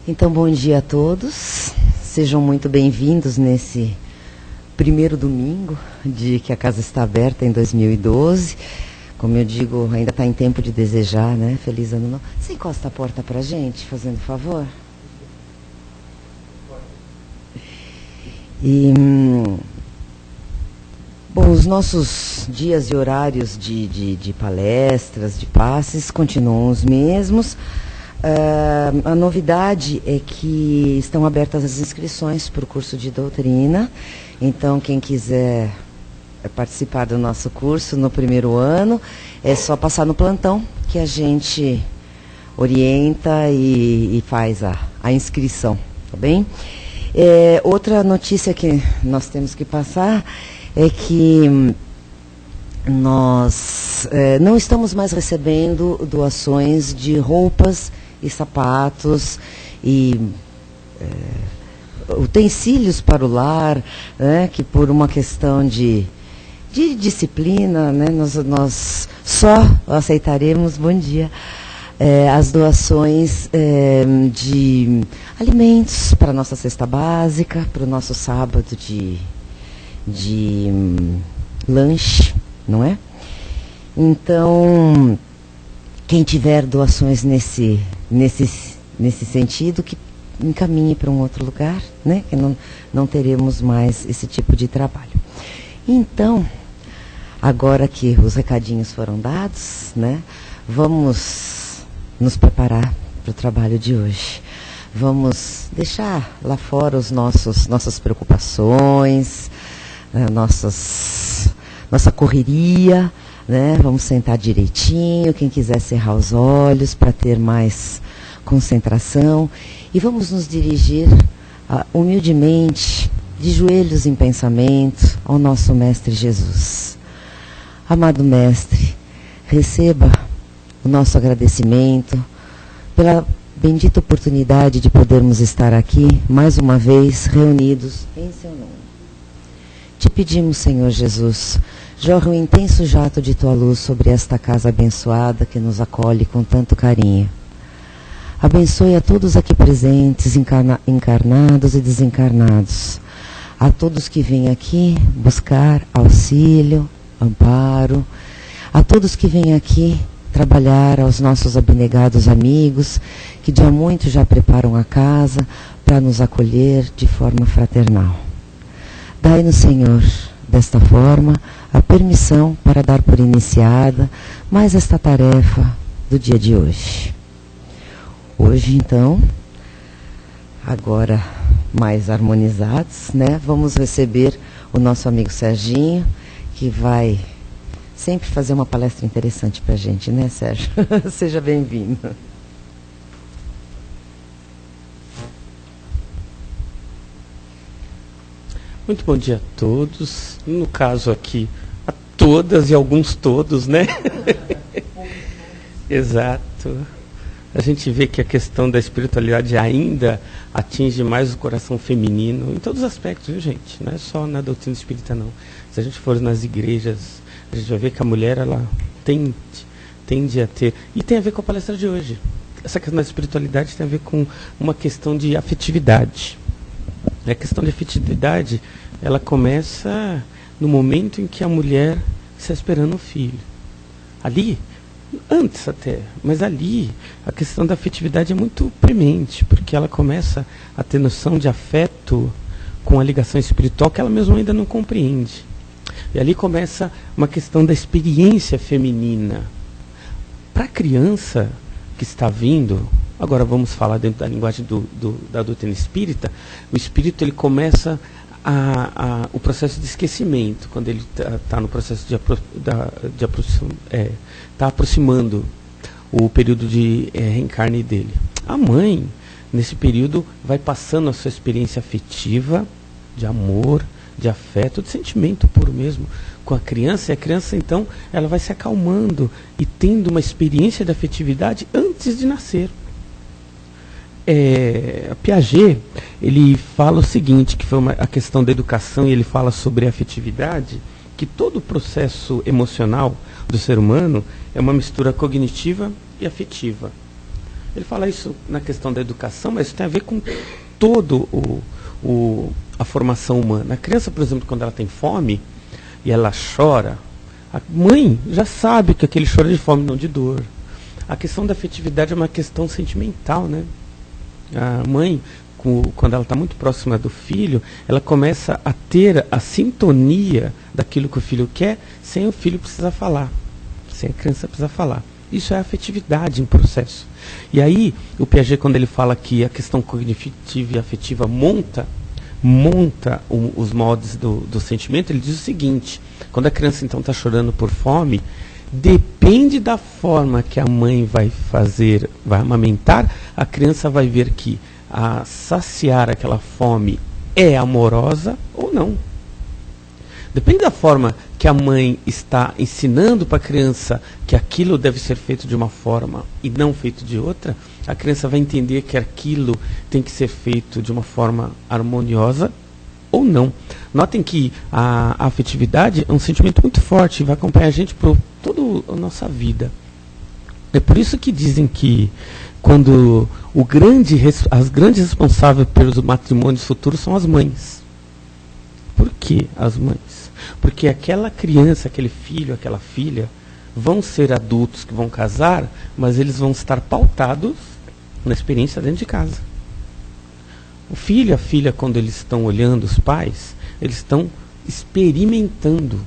Então, bom dia a todos. Sejam muito bem-vindos nesse primeiro domingo de que a casa está aberta em 2012. Como eu digo, ainda está em tempo de desejar, né? Feliz ano novo. Você encosta a porta para a gente, fazendo favor? Bom, os nossos dias e horários de palestras, de passes, continuam os mesmos. A novidade é que estão abertas as inscrições para o curso de doutrina. Então, quem quiser participar do nosso curso no primeiro ano, é só passar no plantão, que a gente orienta e faz a inscrição, tá bem? Outra notícia que nós temos que passar é que nós não estamos mais recebendo doações de roupas e sapatos e utensílios para o lar, né, que por uma questão de disciplina, né, nós só aceitaremos, bom dia, as doações de alimentos para a nossa cesta básica, para o nosso sábado de lanche, não é? Então, quem tiver doações nesse sentido, que encaminhe para um outro lugar, né? Que não teremos mais esse tipo de trabalho. Então, agora que os recadinhos foram dados, né? Vamos nos preparar para o trabalho de hoje. Vamos deixar lá fora nossas preocupações, nossa correria, né? Vamos sentar direitinho, quem quiser cerrar os olhos para ter mais concentração, e vamos nos dirigir humildemente, de joelhos em pensamento, ao nosso Mestre Jesus. Amado Mestre, receba o nosso agradecimento pela bendita oportunidade de podermos estar aqui, mais uma vez, reunidos em seu nome. Te pedimos, Senhor Jesus, jorra um intenso jato de tua luz sobre esta casa abençoada que nos acolhe com tanto carinho. Abençoe a todos aqui presentes, encarnados e desencarnados. A todos que vêm aqui buscar auxílio, amparo. A todos que vêm aqui trabalhar, aos nossos abnegados amigos, que de há muito já preparam a casa para nos acolher de forma fraternal. Dai-nos, Senhor, desta forma, a permissão para dar por iniciada mais esta tarefa do dia de hoje. Hoje, então, agora mais harmonizados, né? Vamos receber o nosso amigo Serginho, que vai sempre fazer uma palestra interessante para a gente, né, Sérgio? Seja bem-vindo. Muito bom dia a todos. No caso aqui, a todas e alguns todos, né? Exato. A gente vê que a questão da espiritualidade ainda atinge mais o coração feminino, em todos os aspectos, viu, gente? Não é só na doutrina espírita, não. Se a gente for nas igrejas, a gente vai ver que a mulher, ela tende a ter... E tem a ver com a palestra de hoje. Essa questão da espiritualidade tem a ver com uma questão de afetividade. A questão de afetividade, ela começa no momento em que a mulher está esperando um filho. Ali... Antes até, mas ali a questão da afetividade é muito premente, porque ela começa a ter noção de afeto com a ligação espiritual que ela mesma ainda não compreende. E ali começa uma questão da experiência feminina. Para a criança que está vindo, agora vamos falar dentro da linguagem da doutrina espírita, o espírito ele começa o processo de esquecimento, quando ele está no processo está aproximando o período de reencarne dele. A mãe, nesse período, vai passando a sua experiência afetiva, de amor, de afeto, de sentimento puro mesmo, com a criança, e a criança, então, ela vai se acalmando e tendo uma experiência de afetividade antes de nascer. Piaget, ele fala o seguinte, que foi a questão da educação, e ele fala sobre a afetividade, que todo o processo emocional do ser humano é uma mistura cognitiva e afetiva. Ele fala isso na questão da educação, mas isso tem a ver com todo a formação humana. A criança, por exemplo, quando ela tem fome e ela chora, a mãe já sabe que aquele choro é de fome, não de dor. A questão da afetividade é uma questão sentimental, né? A mãe, quando ela está muito próxima do filho, ela começa a ter a sintonia daquilo que o filho quer, sem o filho precisar falar, sem a criança precisar falar. Isso é afetividade em processo. E aí, o Piaget, quando ele fala que a questão cognitiva e afetiva monta os moldes do sentimento, ele diz o seguinte: quando a criança então está chorando por fome, depende da forma que a mãe vai amamentar, a criança vai ver que a saciar aquela fome é amorosa ou não. Depende da forma que a mãe está ensinando para a criança que aquilo deve ser feito de uma forma e não feito de outra, a criança vai entender que aquilo tem que ser feito de uma forma harmoniosa ou não. Notem que a afetividade é um sentimento muito forte e vai acompanhar a gente por toda a nossa vida. É por isso que dizem que quando as grandes responsáveis pelos matrimônios futuros são as mães. Por que as mães? Porque aquela criança, aquele filho, aquela filha vão ser adultos que vão casar, mas eles vão estar pautados na experiência dentro de casa. O filho e a filha, quando eles estão olhando os pais, eles estão experimentando.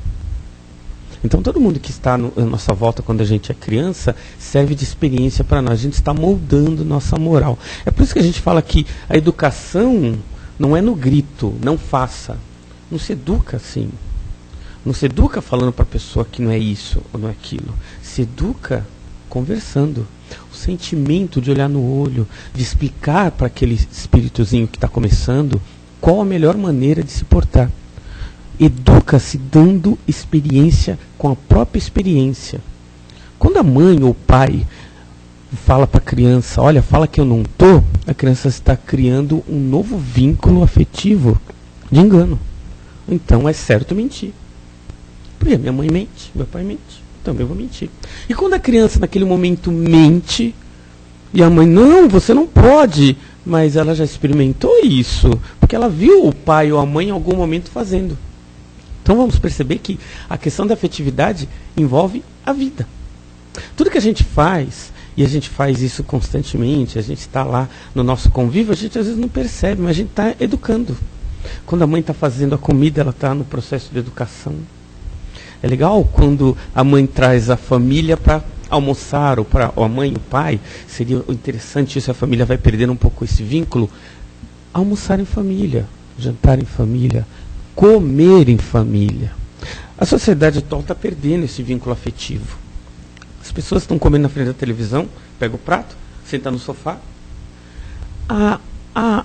Então todo mundo que está à nossa volta quando a gente é criança serve de experiência para nós. A gente está moldando nossa moral. É por isso que a gente fala que a educação não é no grito, não faça. Não se educa assim. Não se educa falando para a pessoa que não é isso ou não é aquilo. Se educa conversando. O sentimento de olhar no olho, de explicar para aquele espíritozinho que está começando qual a melhor maneira de se portar. Educa-se dando experiência com a própria experiência. Quando a mãe ou o pai fala para a criança, olha, fala que eu não estou, a criança está criando um novo vínculo afetivo de engano. Então é certo mentir. Porque minha mãe mente, meu pai mente, também vou mentir. E quando a criança naquele momento mente, e a mãe, não, você não pode, mas ela já experimentou isso, porque ela viu o pai ou a mãe em algum momento fazendo. Então vamos perceber que a questão da afetividade envolve a vida. Tudo que a gente faz, e a gente faz isso constantemente, a gente está lá no nosso convívio, a gente às vezes não percebe, mas a gente está educando. Quando a mãe está fazendo a comida, ela está no processo de educação. É legal quando a mãe traz a família para almoçar, ou a mãe e o pai, seria interessante isso, a família vai perdendo um pouco esse vínculo, almoçar em família, jantar em família, comer em família. A sociedade atual está perdendo esse vínculo afetivo. As pessoas estão comendo na frente da televisão, pega o prato, senta no sofá. A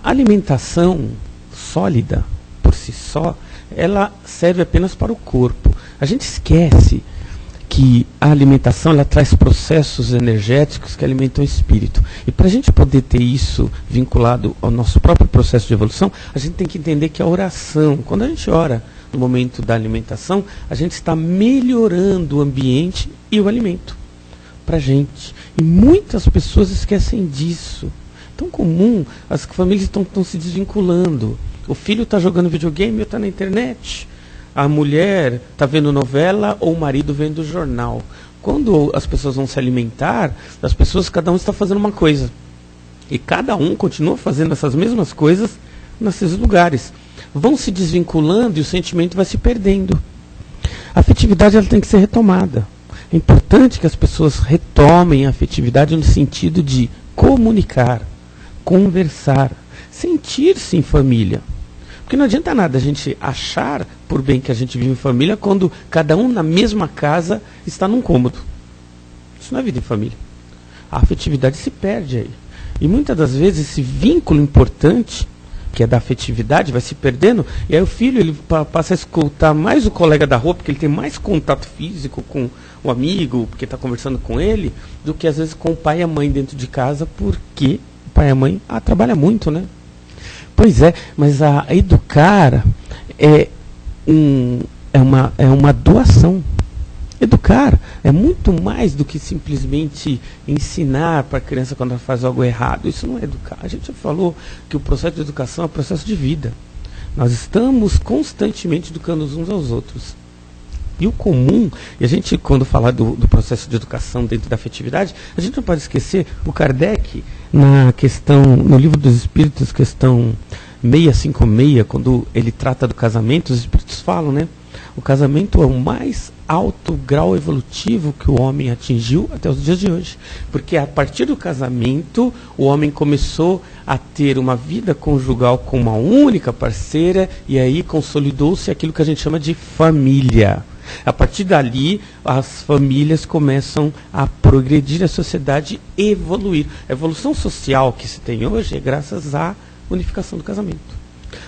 alimentação sólida, por si só, ela serve apenas para o corpo. A gente esquece que a alimentação ela traz processos energéticos que alimentam o espírito. E para a gente poder ter isso vinculado ao nosso próprio processo de evolução, a gente tem que entender que a oração, quando a gente ora no momento da alimentação, a gente está melhorando o ambiente e o alimento para a gente. E muitas pessoas esquecem disso. Tão comum, as famílias estão se desvinculando. O filho está jogando videogame ou está na internet. A mulher está vendo novela ou o marido vendo jornal. Quando as pessoas vão se alimentar, as pessoas, cada um está fazendo uma coisa. E cada um continua fazendo essas mesmas coisas nesses lugares. Vão se desvinculando e o sentimento vai se perdendo. A afetividade ela tem que ser retomada. É importante que as pessoas retomem a afetividade no sentido de comunicar, conversar, sentir-se em família. Porque não adianta nada a gente achar por bem que a gente vive em família quando cada um na mesma casa está num cômodo. Isso não é vida em família. A afetividade se perde aí. E muitas das vezes esse vínculo importante, que é da afetividade, vai se perdendo, e aí o filho ele passa a escutar mais o colega da rua, porque ele tem mais contato físico com o amigo, porque está conversando com ele, do que às vezes com o pai e a mãe dentro de casa, porque o pai e a mãe trabalham muito, né? Pois é, mas a educar é uma doação. Educar é muito mais do que simplesmente ensinar para a criança quando ela faz algo errado. Isso não é educar. A gente já falou que o processo de educação é um processo de vida. Nós estamos constantemente educando uns aos outros. E o comum, e a gente, quando falar do processo de educação dentro da afetividade, a gente não pode esquecer o Kardec, no Livro dos Espíritos, questão 656, quando ele trata do casamento, os Espíritos falam, né? O casamento é o mais alto grau evolutivo que o homem atingiu até os dias de hoje. Porque a partir do casamento, o homem começou a ter uma vida conjugal com uma única parceira, e aí consolidou-se aquilo que a gente chama de família. A partir dali, as famílias começam a progredir, a sociedade evoluir. A evolução social que se tem hoje é graças à unificação do casamento.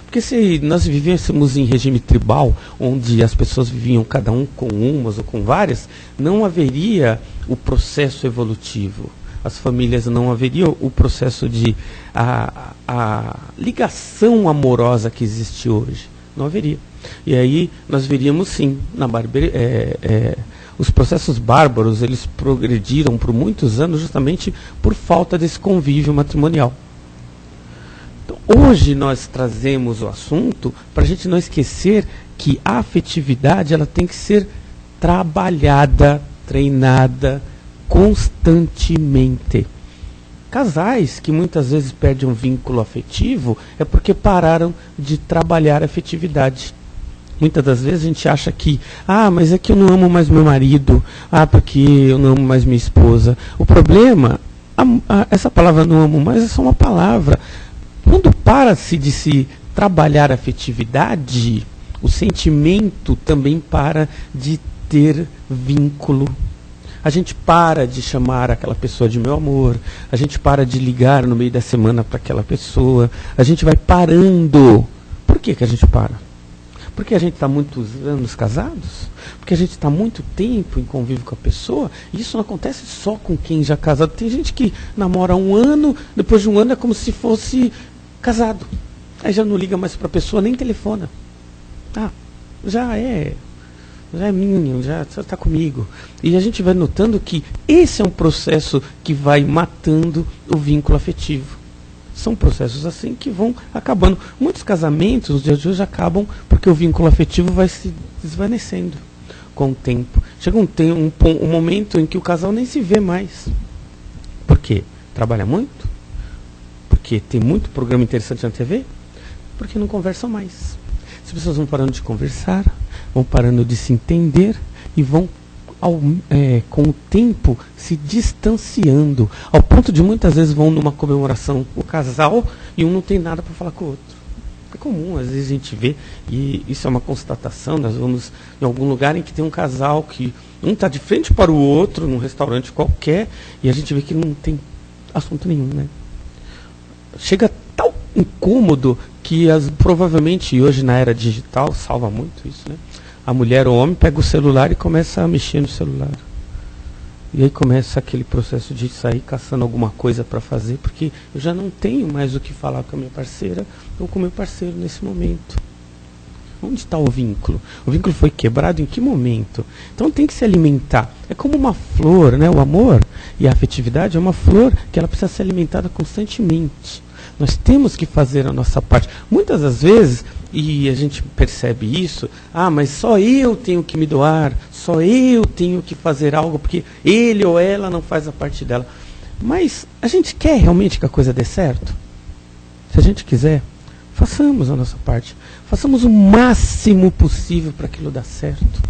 Porque se nós vivêssemos em regime tribal, onde as pessoas viviam cada um com umas ou com várias, não haveria o processo evolutivo. As famílias não haveriam o processo de a ligação amorosa que existe hoje. Não haveria. E aí nós veríamos sim, os processos bárbaros, eles progrediram por muitos anos justamente por falta desse convívio matrimonial. Então, hoje nós trazemos o assunto para a gente não esquecer que a afetividade ela tem que ser trabalhada, treinada constantemente. Casais que muitas vezes perdem um vínculo afetivo é porque pararam de trabalhar a afetividade. Muitas das vezes a gente acha que, mas é que eu não amo mais meu marido, porque eu não amo mais minha esposa. O problema, essa palavra não amo mais é só uma palavra. Quando para-se de se trabalhar a afetividade, o sentimento também para de ter vínculo. A gente para de chamar aquela pessoa de meu amor, a gente para de ligar no meio da semana para aquela pessoa, a gente vai parando. Por que a gente para? Porque a gente está muitos anos casados? Porque a gente está muito tempo em convívio com a pessoa? E isso não acontece só com quem já é casado. Tem gente que namora um ano, depois de um ano é como se fosse casado. Aí já não liga mais para a pessoa, nem telefona. Já é minha, já está comigo. E a gente vai notando que esse é um processo que vai matando o vínculo afetivo. São processos assim que vão acabando. Muitos casamentos, nos dias de hoje, acabam porque o vínculo afetivo vai se desvanecendo com o tempo. Chega um momento em que o casal nem se vê mais. Por quê? Trabalha muito? Porque tem muito programa interessante na TV? Porque não conversam mais. As pessoas vão parando de conversar, vão parando de se entender e vão, com o tempo, se distanciando, ao ponto de muitas vezes vão numa comemoração o casal e um não tem nada para falar com o outro. É comum, às vezes a gente vê, e isso é uma constatação, nós vamos em algum lugar em que tem um casal que um está de frente para o outro, num restaurante qualquer, e a gente vê que não tem assunto nenhum, né? Chega tal incômodo que provavelmente hoje na era digital, salva muito isso, né? A mulher ou o homem pega o celular e começa a mexer no celular. E aí começa aquele processo de sair caçando alguma coisa para fazer, porque eu já não tenho mais o que falar com a minha parceira ou com o meu parceiro nesse momento. Onde está o vínculo? O vínculo foi quebrado em que momento? Então tem que se alimentar. É como uma flor, né? O amor e a afetividade é uma flor que ela precisa ser alimentada constantemente. Nós temos que fazer a nossa parte. Muitas das vezes, e a gente percebe isso, mas só eu tenho que me doar, só eu tenho que fazer algo, porque ele ou ela não faz a parte dela. Mas a gente quer realmente que a coisa dê certo? Se a gente quiser, façamos a nossa parte. Façamos o máximo possível para aquilo dar certo.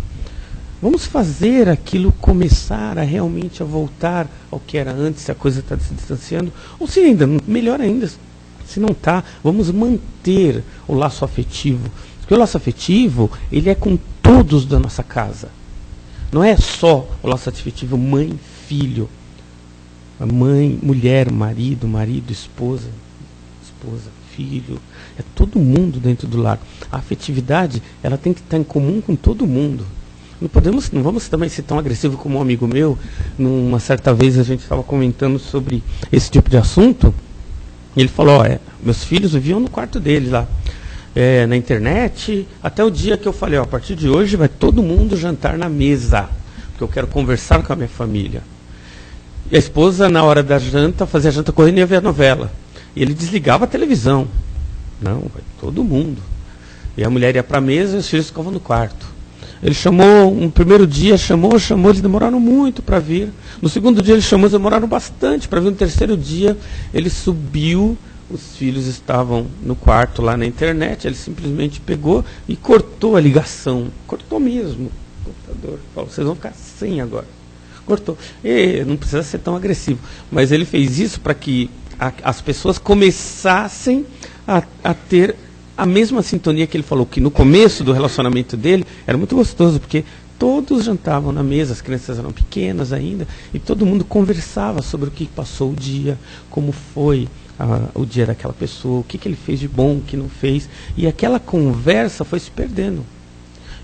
Vamos fazer aquilo começar a realmente a voltar ao que era antes, se a coisa está se distanciando. Ou se ainda, melhor ainda, se não está, vamos manter o laço afetivo. Porque o laço afetivo, ele é com todos da nossa casa. Não é só o laço afetivo mãe, filho. Mãe, mulher, marido, esposa, filho. É todo mundo dentro do lar. A afetividade, ela tem que estar em comum com todo mundo. Não vamos também ser tão agressivo como um amigo meu. Numa certa vez a gente estava comentando sobre esse tipo de assunto. E ele falou, meus filhos viviam no quarto deles lá, na internet, até o dia que eu falei, a partir de hoje vai todo mundo jantar na mesa. Porque eu quero conversar com a minha família. E a esposa, na hora da janta, fazia a janta correndo e ia ver a novela. E ele desligava a televisão. Não, vai todo mundo. E a mulher ia para a mesa e os filhos ficavam no quarto. Ele chamou, um primeiro dia chamou, eles demoraram muito para vir. No segundo dia ele chamou, eles demoraram bastante para vir. No terceiro dia ele subiu, os filhos estavam no quarto lá na internet, ele simplesmente pegou e cortou a ligação. Cortou mesmo o computador. Falou, vocês vão ficar sem agora. Cortou. E não precisa ser tão agressivo. Mas ele fez isso para que as pessoas começassem a ter a mesma sintonia que ele falou, que no começo do relacionamento dele era muito gostoso, porque todos jantavam na mesa, as crianças eram pequenas ainda, e todo mundo conversava sobre o que passou o dia, como foi o dia daquela pessoa, o que ele fez de bom, o que não fez, e aquela conversa foi se perdendo.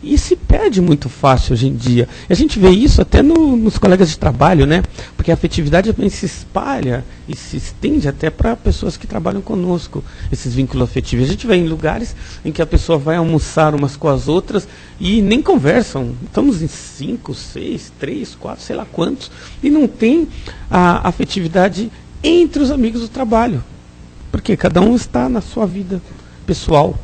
E se perde muito fácil hoje em dia. E a gente vê isso até nos colegas de trabalho, né? Porque a afetividade também se espalha e se estende até para pessoas que trabalham conosco, esses vínculos afetivos. A gente vê em lugares em que a pessoa vai almoçar umas com as outras e nem conversam. Estamos em 5, 6, 3, 4, sei lá quantos. E não tem a afetividade entre os amigos do trabalho. Porque cada um está na sua vida pessoal.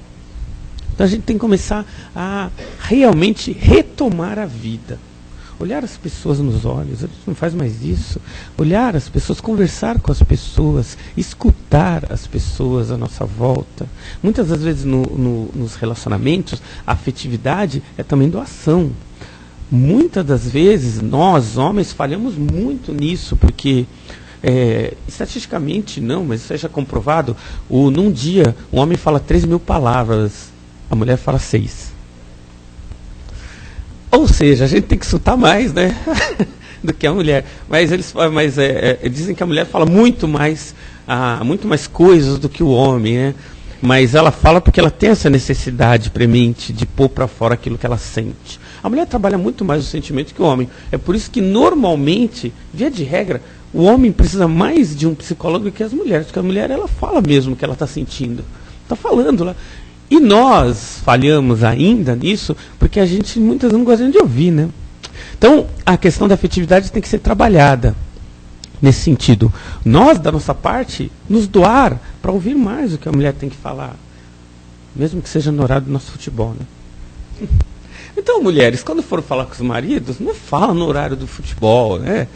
Então a gente tem que começar a realmente retomar a vida. Olhar as pessoas nos olhos, a gente não faz mais isso. Olhar as pessoas, conversar com as pessoas, escutar as pessoas à nossa volta. Muitas das vezes nos relacionamentos, a afetividade é também doação. Muitas das vezes, nós, homens, falhamos muito nisso, porque estatisticamente não, mas isso já é comprovado, num dia, um homem fala 3.000 palavras. A mulher fala 6. Ou seja, a gente tem que escutar mais, né? do que a mulher. Mas eles dizem que a mulher fala muito mais coisas do que o homem, né? Mas ela fala porque ela tem essa necessidade premente de pôr para fora aquilo que ela sente. A mulher trabalha muito mais o sentimento que o homem. É por isso que normalmente, via de regra, o homem precisa mais de um psicólogo do que as mulheres. Porque a mulher, ela fala mesmo o que ela está sentindo. Está falando lá. E nós falhamos ainda nisso, porque a gente muitas vezes não gosta de ouvir, né? Então, a questão da afetividade tem que ser trabalhada nesse sentido. Nós, da nossa parte, nos doar para ouvir mais o que a mulher tem que falar. Mesmo que seja no horário do nosso futebol, né? Então, mulheres, quando for falar com os maridos, não fala no horário do futebol, né?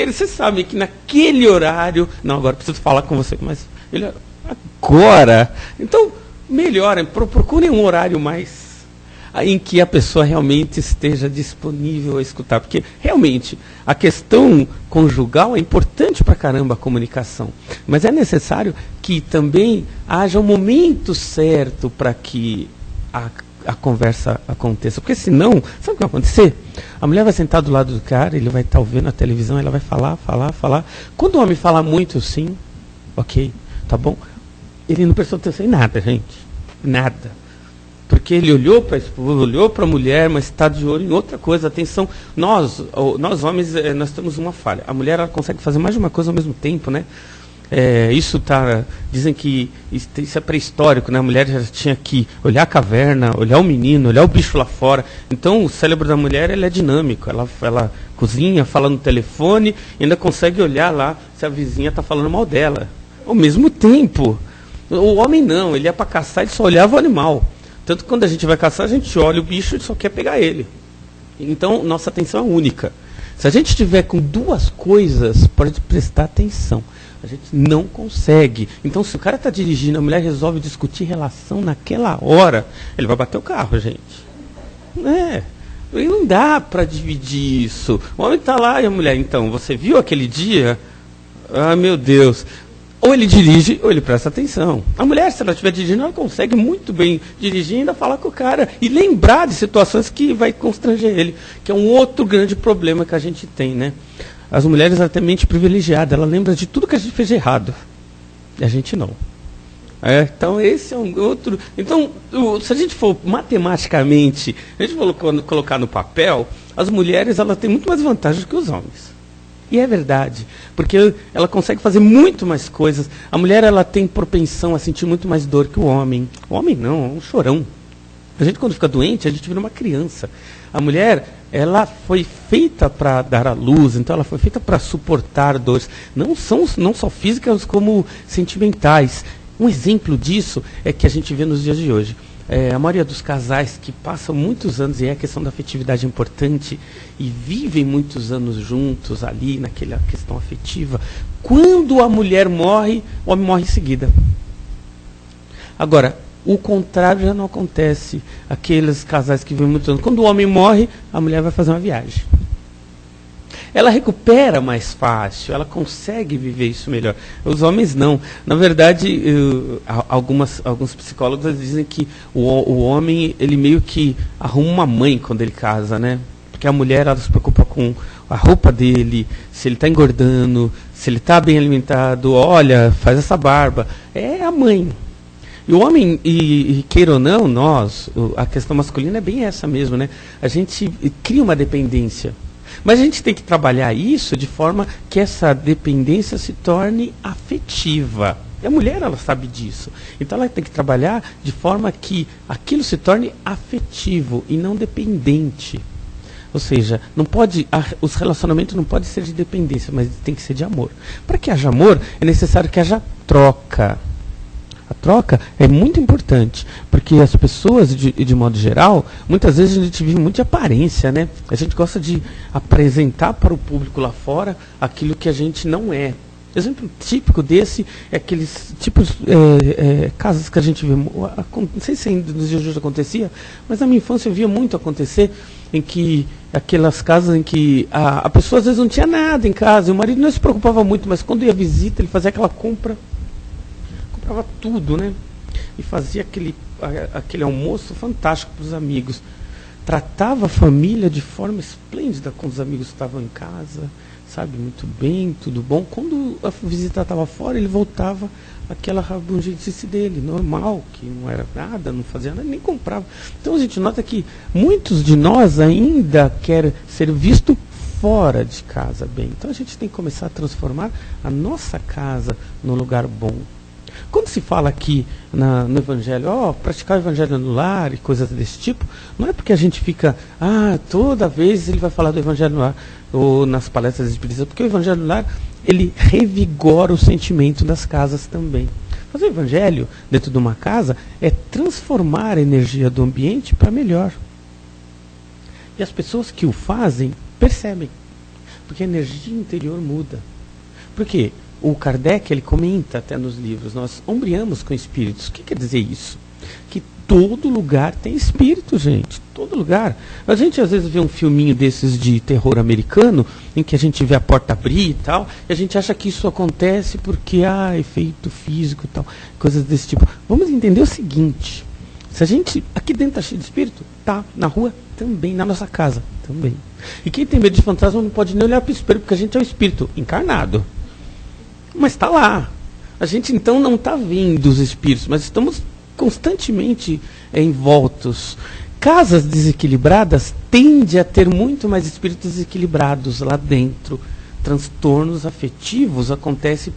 Vocês sabem que naquele horário... Não, agora preciso falar com você, mas... Agora... Então... Melhorem, procurem um horário mais em que a pessoa realmente esteja disponível a escutar. Porque, realmente, a questão conjugal é importante pra caramba a comunicação. Mas é necessário que também haja um momento certo para que a conversa aconteça. Porque senão, sabe o que vai acontecer? A mulher vai sentar do lado do cara, ele vai estar ouvindo a televisão, ela vai falar. Quando o homem fala muito, sim, ok, tá bom. Ele não prestou atenção em nada, gente. Nada. Porque ele olhou para a esposa, olhou para a mulher, mas está de olho em outra coisa. Atenção, nós homens, nós temos uma falha. A mulher, ela consegue fazer mais de uma coisa ao mesmo tempo, né? Dizem que isso é pré-histórico, né? A mulher já tinha que olhar a caverna, olhar o menino, olhar o bicho lá fora. Então, o cérebro da mulher, ele é dinâmico. Ela cozinha, fala no telefone, e ainda consegue olhar lá se a vizinha está falando mal dela. Ao mesmo tempo. O homem não, ele ia para caçar e só olhava o animal. Tanto que quando a gente vai caçar, a gente olha o bicho e só quer pegar ele. Então, nossa atenção é única. Se a gente estiver com duas coisas, pode prestar atenção. A gente não consegue. Então, se o cara está dirigindo, a mulher resolve discutir relação naquela hora, ele vai bater o carro, gente. E não dá para dividir isso. O homem está lá e a mulher, então, você viu aquele dia? Ah, meu Deus... Ou ele dirige, ou ele presta atenção. A mulher, se ela estiver dirigindo, ela consegue muito bem dirigir e ainda falar com o cara. E lembrar de situações que vai constranger ele. Que é um outro grande problema que a gente tem, né? As mulheres, ela têm mente privilegiada. Ela lembra de tudo que a gente fez de errado. E a gente não. Então, esse é um outro... Então, se a gente for matematicamente, a gente for colocar no papel, as mulheres, elas têm muito mais vantagens que os homens. E é verdade, porque ela consegue fazer muito mais coisas. A mulher, ela tem propensão a sentir muito mais dor que o homem. O homem não, é um chorão. A gente, quando fica doente, a gente vira uma criança. A mulher, ela foi feita para dar à luz, então ela foi feita para suportar dores, não só físicas como sentimentais. Um exemplo disso é que a gente vê nos dias de hoje. A maioria dos casais que passam muitos anos, e é a questão da afetividade importante, e vivem muitos anos juntos ali, naquela questão afetiva, quando a mulher morre, o homem morre em seguida. Agora, o contrário já não acontece. Aqueles casais que vivem muitos anos, quando o homem morre, a mulher vai fazer uma viagem. Ela recupera mais fácil, ela consegue viver isso melhor. Os homens não. Na verdade, alguns psicólogos dizem que o homem, ele meio que arruma uma mãe quando ele casa, né? Porque a mulher, ela se preocupa com a roupa dele, se ele está engordando, se ele está bem alimentado, olha, faz essa barba. É a mãe. E o homem, e queira ou não, a questão masculina é bem essa mesmo, né? A gente cria uma dependência. Mas a gente tem que trabalhar isso de forma que essa dependência se torne afetiva. E a mulher, ela sabe disso. Então ela tem que trabalhar de forma que aquilo se torne afetivo e não dependente. Ou seja, os relacionamentos não podem ser de dependência, mas tem que ser de amor. Para que haja amor, é necessário que haja troca. A troca é muito importante, porque as pessoas, de modo geral, muitas vezes a gente vive muito de aparência, né? A gente gosta de apresentar para o público lá fora aquilo que a gente não é. Exemplo típico desse é aqueles tipos casos que a gente vê, não sei se ainda nos dias de hoje acontecia, mas na minha infância eu via muito acontecer, em que aquelas casas em que a pessoa às vezes não tinha nada em casa, e o marido não se preocupava muito, mas quando ia à visita, ele fazia aquela comprava tudo, né? E fazia aquele almoço fantástico para os amigos. Tratava a família de forma esplêndida quando os amigos estavam em casa, sabe? Muito bem, tudo bom. Quando a visita estava fora, ele voltava àquela rabugentice dele, normal, que não era nada, não fazia nada, nem comprava. Então a gente nota que muitos de nós ainda querem ser visto fora de casa bem. Então a gente tem que começar a transformar a nossa casa num lugar bom. Quando se fala aqui no Evangelho, praticar o Evangelho no lar e coisas desse tipo, não é porque a gente fica, toda vez ele vai falar do Evangelho no lar, ou nas palestras espíritas, porque o Evangelho no lar, ele revigora o sentimento das casas também. Fazer o Evangelho dentro de uma casa é transformar a energia do ambiente para melhor. E as pessoas que o fazem percebem, porque a energia interior muda. Por quê? O Kardec, ele comenta até nos livros, nós ombreamos com espíritos. O que quer dizer isso? Que todo lugar tem espírito, gente. Todo lugar. A gente às vezes vê um filminho desses de terror americano, em que a gente vê a porta abrir e tal, e a gente acha que isso acontece porque efeito físico e tal, coisas desse tipo. Vamos entender o seguinte, se a gente, aqui dentro está cheio de espírito, tá, na rua também, na nossa casa também. E quem tem medo de fantasma não pode nem olhar para o espelho, porque a gente é o espírito encarnado. Mas está lá. A gente então não está vendo os espíritos, mas estamos constantemente envoltos. Casas desequilibradas tendem a ter muito mais espíritos desequilibrados lá dentro. Transtornos afetivos acontecem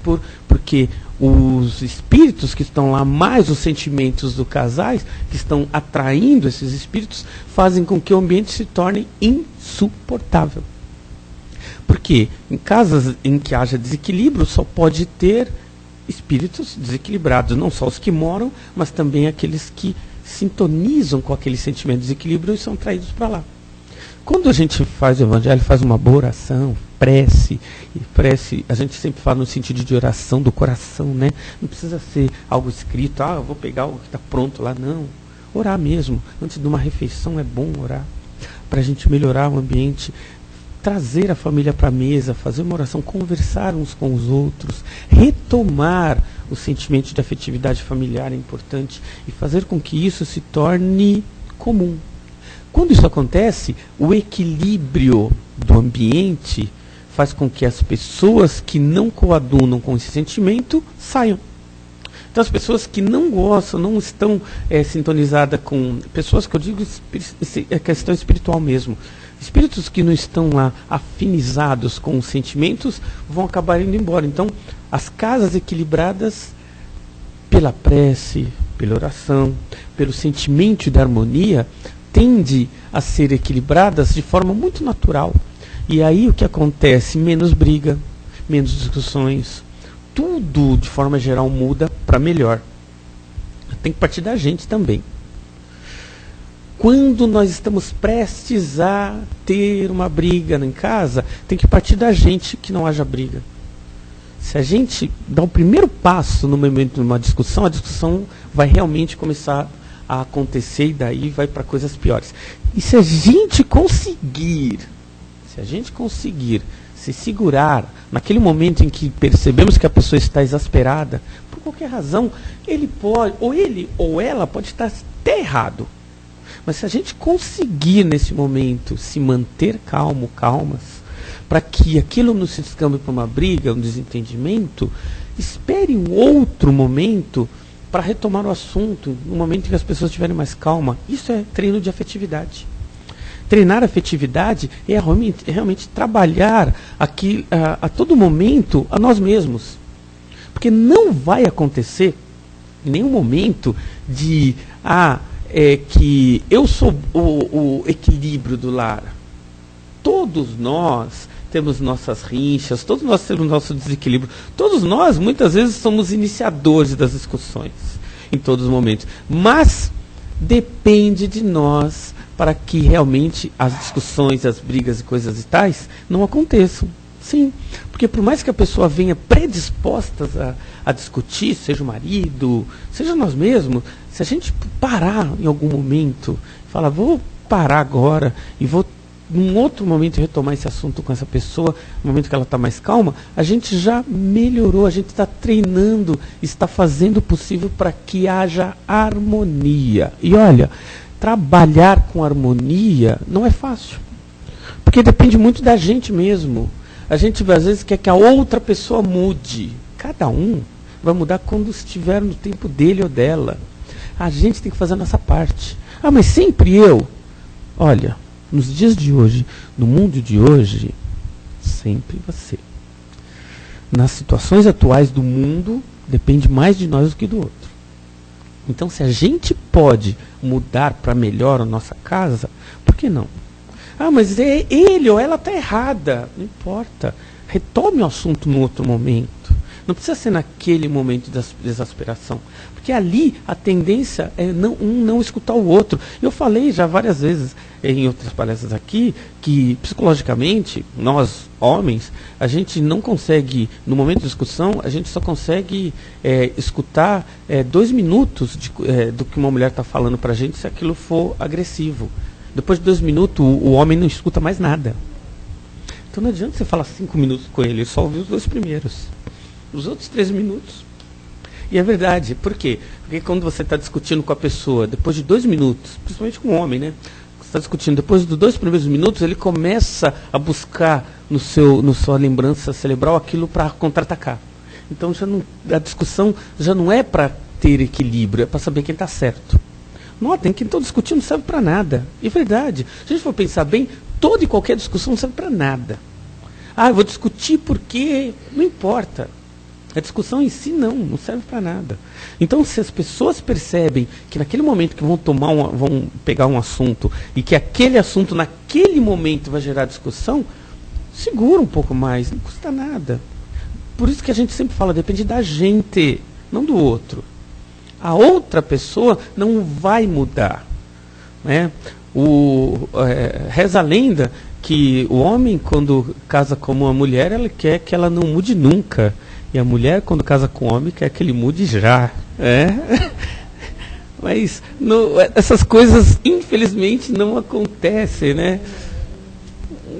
porque os espíritos que estão lá, mais os sentimentos dos casais, que estão atraindo esses espíritos, fazem com que o ambiente se torne insuportável. Porque em casas em que haja desequilíbrio, só pode ter espíritos desequilibrados, não só os que moram, mas também aqueles que sintonizam com aquele sentimento de desequilíbrio e são traídos para lá. Quando a gente faz o Evangelho, faz uma boa oração, prece, a gente sempre fala no sentido de oração do coração, né? Não precisa ser algo escrito, eu vou pegar algo que está pronto lá, não. Orar mesmo, antes de uma refeição é bom orar, para a gente melhorar o ambiente, trazer a família para a mesa, fazer uma oração, conversar uns com os outros, retomar o sentimento de afetividade familiar é importante e fazer com que isso se torne comum. Quando isso acontece, o equilíbrio do ambiente faz com que as pessoas que não coadunam com esse sentimento saiam. Então as pessoas que não gostam, não estão sintonizadas com pessoas que eu digo é questão espiritual mesmo. Espíritos que não estão lá afinizados com os sentimentos vão acabar indo embora. Então, as casas equilibradas, pela prece, pela oração, pelo sentimento de harmonia, tende a ser equilibradas de forma muito natural. E aí o que acontece? Menos briga, menos discussões, tudo de forma geral muda para melhor. Tem que partir da gente também. Quando nós estamos prestes a ter uma briga em casa, tem que partir da gente que não haja briga. Se a gente dá o primeiro passo no momento de uma discussão, a discussão vai realmente começar a acontecer e daí vai para coisas piores. E se a gente conseguir se segurar naquele momento em que percebemos que a pessoa está exasperada, por qualquer razão, ele ou ela pode estar até errado. Mas se a gente conseguir nesse momento se manter calmas, para que aquilo não se descambe para uma briga, um desentendimento, espere um outro momento para retomar o assunto, no momento em que as pessoas estiverem mais calmas. Isso é treino de afetividade. Treinar a afetividade é realmente trabalhar aqui, a todo momento a nós mesmos. Porque não vai acontecer em nenhum momento de que eu sou o equilíbrio do lar. Todos nós temos nossas rinchas, todos nós temos nosso desequilíbrio. Todos nós, muitas vezes, somos iniciadores das discussões, em todos os momentos. Mas depende de nós para que realmente as discussões, as brigas e coisas e tais não aconteçam. Sim, porque por mais que a pessoa venha predisposta a discutir, seja o marido, seja nós mesmos, se a gente parar em algum momento, falar, vou parar agora e vou num outro momento retomar esse assunto com essa pessoa, no momento que ela está mais calma, a gente já melhorou, a gente está treinando, está fazendo o possível para que haja harmonia. E olha, trabalhar com harmonia não é fácil, porque depende muito da gente mesmo. A gente às vezes quer que a outra pessoa mude. Cada um vai mudar quando estiver no tempo dele ou dela. A gente tem que fazer a nossa parte. Ah, mas sempre eu? Olha, nos dias de hoje, no mundo de hoje, sempre você. Nas situações atuais do mundo, depende mais de nós do que do outro. Então, se a gente pode mudar para melhor a nossa casa, por que não? Ah, mas ele ou ela está errada. Não importa. Retome o assunto num outro momento. Não precisa ser naquele momento de exasperação. Porque ali a tendência é não escutar o outro. Eu falei já várias vezes em outras palestras aqui que psicologicamente, nós homens, a gente não consegue, no momento de discussão, a gente só consegue escutar 2 minutos do que uma mulher está falando para a gente se aquilo for agressivo. Depois de 2 minutos, o homem não escuta mais nada. Então não adianta você falar 5 minutos com ele, ele só ouviu os 2 primeiros. Os outros 3 minutos. E é verdade. Por quê? Porque quando você está discutindo com a pessoa, depois de 2 minutos, principalmente com o homem, né? Você está discutindo, depois dos 2 primeiros minutos, ele começa a buscar no sua lembrança cerebral aquilo para contra-atacar. Então a discussão já não é para ter equilíbrio, é para saber quem está certo. Notem que então discutir não serve para nada. É verdade. Se a gente for pensar bem, toda e qualquer discussão não serve para nada. Ah, eu vou discutir porque não importa. A discussão em si não serve para nada. Então, se as pessoas percebem que naquele momento que vão pegar um assunto e que aquele assunto naquele momento vai gerar discussão, segura um pouco mais, não custa nada. Por isso que a gente sempre fala, depende da gente, não do outro. A outra pessoa não vai mudar. Né? Reza a lenda que o homem, quando casa com uma mulher, ele quer que ela não mude nunca. E a mulher, quando casa com o homem, quer que ele mude já. Mas essas coisas, infelizmente, não acontecem, né?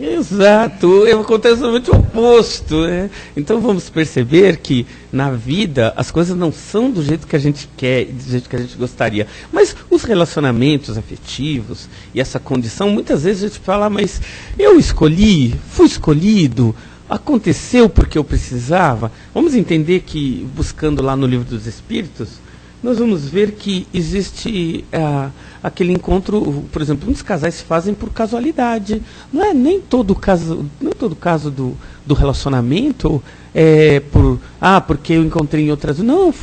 Exato, acontece somente o oposto, né? Então vamos perceber que na vida as coisas não são do jeito que a gente quer, do jeito que a gente gostaria. Mas os relacionamentos afetivos e essa condição, muitas vezes a gente fala, mas eu escolhi, fui escolhido, aconteceu porque eu precisava. Vamos entender que, buscando lá no Livro dos Espíritos, nós vamos ver que existe aquele encontro, por exemplo, muitos casais se fazem por casualidade. Não é nem todo caso do relacionamento porque eu encontrei em outras. Não,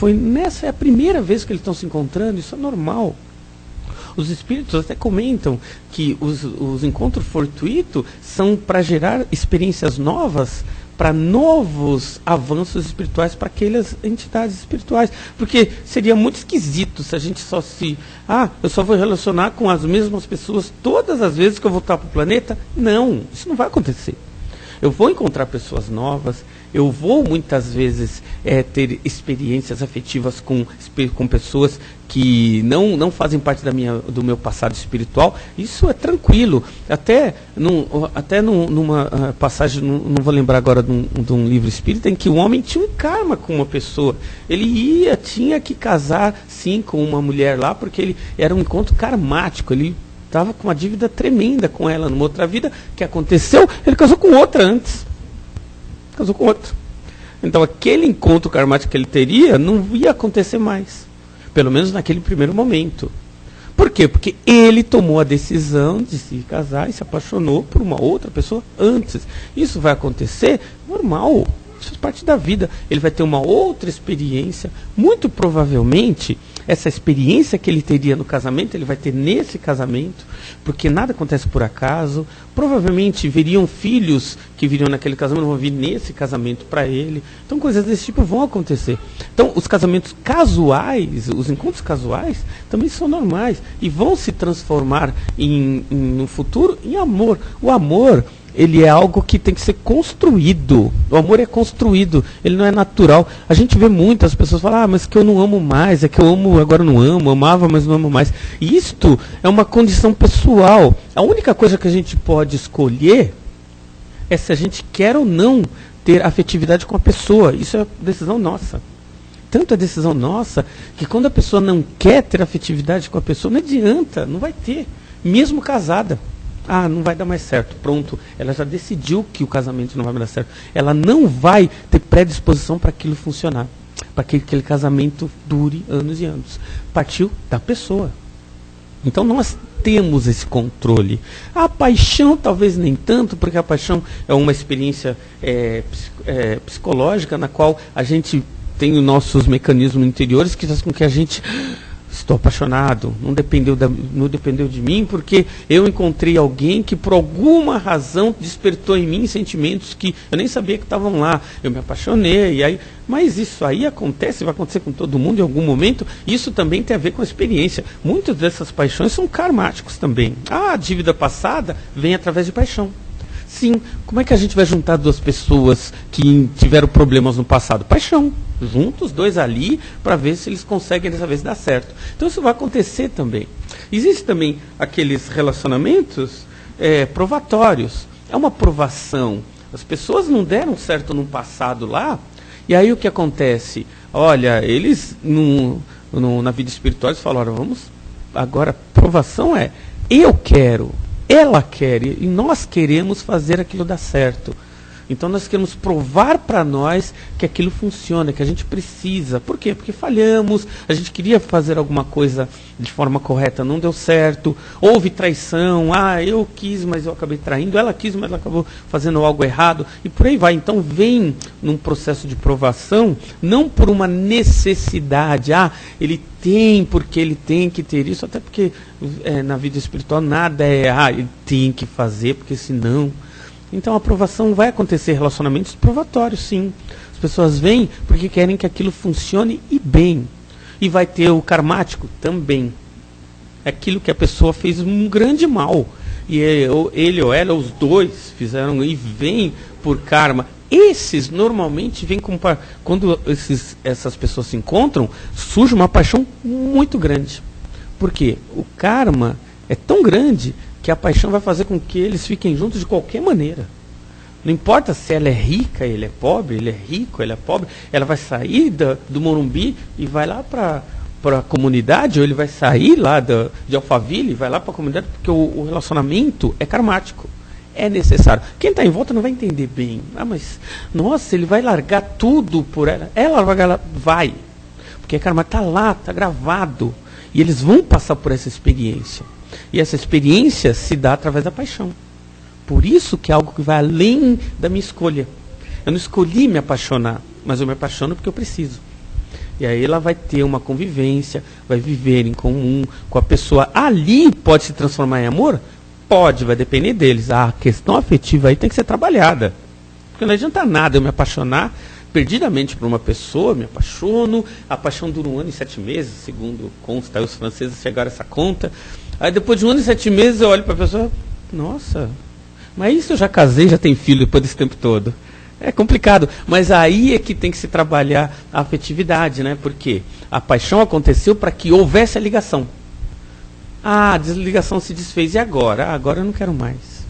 essa é a primeira vez que eles estão se encontrando, isso é normal. Os espíritos até comentam que os encontros fortuitos são para gerar experiências novas, para novos avanços espirituais para aquelas entidades espirituais. Porque seria muito esquisito se a gente eu só vou relacionar com as mesmas pessoas todas as vezes que eu voltar para o planeta. Não, isso não vai acontecer. Eu vou encontrar pessoas novas, eu vou muitas vezes ter experiências afetivas com pessoas que não fazem parte do meu passado espiritual. Isso é tranquilo. Até numa passagem, não vou lembrar agora de um livro espírita, em que o homem tinha um karma com uma pessoa. Ele tinha que casar, sim, com uma mulher lá, porque ele era um encontro karmático. Ele estava com uma dívida tremenda com ela numa outra vida. O que aconteceu? Ele casou com outra antes. Casou com outra. Então aquele encontro karmático que ele teria não ia acontecer mais. Pelo menos naquele primeiro momento. Por quê? Porque ele tomou a decisão de se casar e se apaixonou por uma outra pessoa antes. Isso vai acontecer normal. Isso faz parte da vida. Ele vai ter uma outra experiência. Muito provavelmente, essa experiência que ele teria no casamento, ele vai ter nesse casamento, porque nada acontece por acaso. Provavelmente viriam filhos que viriam naquele casamento, vão vir nesse casamento para ele. Então coisas desse tipo vão acontecer. Então os casamentos casuais, os encontros casuais, também são normais e vão se transformar no futuro em amor. O amor, ele é algo que tem que ser construído. O amor é construído, ele não é natural. A gente vê muitas pessoas falar, mas que eu não amo mais, é que eu amo, agora não amo, amava, mas não amo mais. E isto é uma condição pessoal. A única coisa que a gente pode escolher é se a gente quer ou não ter afetividade com a pessoa. Isso é decisão nossa. Tanto é decisão nossa, que quando a pessoa não quer ter afetividade com a pessoa, não adianta, não vai ter, mesmo casada. Não vai dar mais certo. Pronto, ela já decidiu que o casamento não vai mais dar certo. Ela não vai ter predisposição para aquilo funcionar. Para que aquele casamento dure anos e anos. Partiu da pessoa. Então nós temos esse controle. A paixão talvez nem tanto, porque a paixão é uma experiência psicológica na qual a gente tem os nossos mecanismos interiores que fazem com que a gente... Estou apaixonado, não dependeu de mim, porque eu encontrei alguém que por alguma razão despertou em mim sentimentos que eu nem sabia que estavam lá. Eu me apaixonei, mas isso aí acontece, vai acontecer com todo mundo em algum momento. Isso também tem a ver com a experiência. Muitas dessas paixões são karmáticos também. A dívida passada vem através de paixão. Sim, como é que a gente vai juntar duas pessoas que tiveram problemas no passado? Paixão. Junta os dois ali para ver se eles conseguem dessa vez dar certo. Então isso vai acontecer também. Existem também aqueles relacionamentos provatórios. É uma provação. As pessoas não deram certo no passado lá, e aí o que acontece? Olha, eles na vida espiritual eles falaram, vamos, agora a provação eu quero. Ela quer e nós queremos fazer aquilo dar certo. Então nós queremos provar para nós que aquilo funciona, que a gente precisa. Por quê? Porque falhamos, a gente queria fazer alguma coisa de forma correta, não deu certo, houve traição, eu quis, mas eu acabei traindo, ela quis, mas ela acabou fazendo algo errado, e por aí vai. Então vem num processo de provação, não por uma necessidade, ele tem, porque ele tem que ter isso, até porque na vida espiritual nada ele tem que fazer, porque senão... Então a aprovação vai acontecer, relacionamentos provatórios, sim. As pessoas vêm porque querem que aquilo funcione e bem. E vai ter o karmático também. É aquilo que a pessoa fez um grande mal. E ele ou ela, os dois fizeram e vêm por karma. Esses normalmente vêm quando essas pessoas se encontram, surge uma paixão muito grande. Por quê? O karma é tão grande que a paixão vai fazer com que eles fiquem juntos de qualquer maneira. Não importa se ela é rica, ele é pobre, ele é rico, ele é pobre, ela vai sair do Morumbi e vai lá para a comunidade, ou ele vai sair lá de Alphaville e vai lá para a comunidade, porque o relacionamento é karmático. É necessário. Quem está em volta não vai entender bem. Mas, nossa, ele vai largar tudo por ela. Ela vai. porque é karma, está lá, está gravado. E eles vão passar por essa experiência. E essa experiência se dá através da paixão. Por isso que é algo que vai além da minha escolha. Eu não escolhi me apaixonar, mas eu me apaixono porque eu preciso. E aí ela vai ter uma convivência, vai viver em comum com a pessoa. Ali pode se transformar em amor? Pode, vai depender deles. A questão afetiva aí tem que ser trabalhada. Porque não adianta nada eu me apaixonar perdidamente por uma pessoa, me apaixono, a paixão dura 1 ano e 7 meses, segundo consta, os franceses chegaram a essa conta. Aí depois de 1 ano e 7 meses eu olho para a pessoa, nossa, mas isso eu já casei, já tenho filho depois desse tempo todo. É complicado, mas aí é que tem que se trabalhar a afetividade, né? Porque a paixão aconteceu para que houvesse a ligação. Ah, a desligação se desfez, e agora? Ah, agora eu não quero mais.